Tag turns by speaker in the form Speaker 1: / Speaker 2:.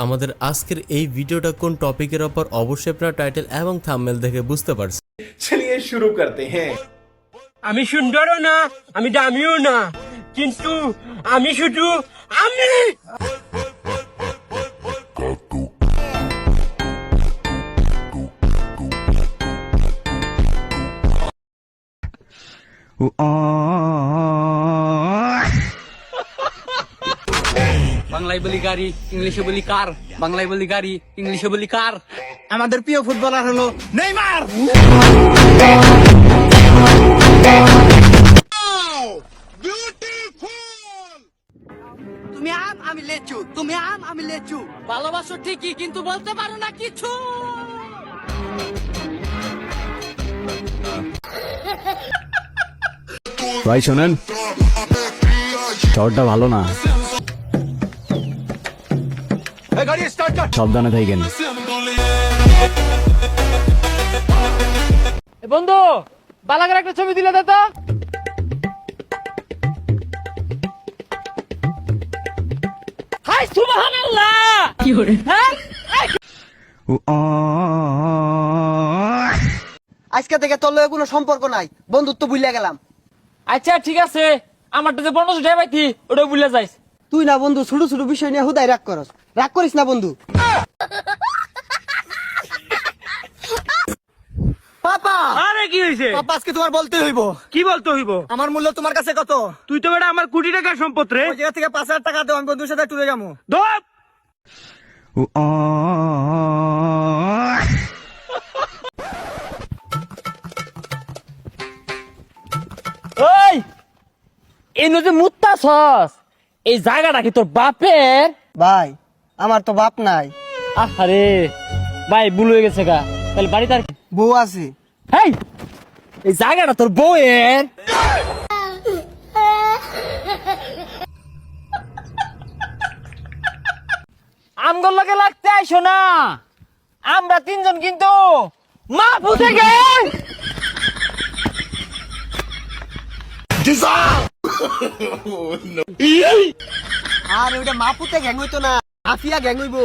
Speaker 1: আমাদের আজকের এই ভিডিওটা কোন টপিকের উপর অবশ্যই আপনারা টাইটেল এবং থাম্বনেল দেখে বুঝতে পারছেন।
Speaker 2: चलिए शुरू करते हैं।
Speaker 3: আমি সুন্দরও না, আমি দামিও না, কিন্তু আমি শুধু আমি।
Speaker 4: বাংলায় বলি গাড়ি, ইংলিশে বলি কার। বাংলায় বলি গাড়ি, ইংলিশে বলি কার। আমাদের প্রিয় ফুটবলার হলো নেইমার। তুমি আম আমি লেচু, তুমি আম আমি লেচু। ভালোবাসো ঠিকই কিন্তু বলতে পারো না কিছু।
Speaker 5: ভাই শোনেন, শহরটা ভালো না, সাবধানে থাকেন।
Speaker 3: বন্ধু, বালাগার একটা ছবি দিলে দে তো। হাই সুবহানাল্লাহ। কি করে? হ্যাঁ?
Speaker 6: আজকে থেকে তোর লগে কোনো সম্পর্ক নাই, বন্ধুত্ব ভুলে গেলাম।
Speaker 3: আচ্ছা ঠিক আছে, আমারটা যে বন্ধু উঠে পাইতি ওটা ভুলে যাইস।
Speaker 6: তুই না বন্ধু ছোট ছোট বিষয় নিয়ে হুদাই রাগ করস, রাগ করিস না বন্ধু। পাপা,
Speaker 3: আরে কি হইছে?
Speaker 4: পাপা আজকে তোমার বলতে হইব।
Speaker 3: কি বলতে হইব?
Speaker 4: আমার মূল্য তোমার কাছে কত?
Speaker 3: তুই তো বেটা আমার কোটি টাকার সম্পদ রে।
Speaker 4: ওই জায়গা থেকে 5,000 টাকা দাও, আমি বন্ধুর সাথে ট্যুরে যাবো।
Speaker 3: ধর। ওই এই নদী মুত্তা ছস, এই জায়গাটা কি তোর বাপের?
Speaker 6: ভাই আমার তো বাপ নাই,
Speaker 3: আরে ভাই ভুল হয়ে গেছে গা। তাহলে বাড়ি তার
Speaker 6: বউ আছে।
Speaker 3: হেই, এই জায়গাটা তোর বউয়ের? আমগর লগে লাগতে আইসো না, আমরা তিনজন কিন্তু মা বুঝে গে।
Speaker 6: আর ওটা মাপুতে গ্যাং হইতো না, আফিয়া গ্যাং হইব।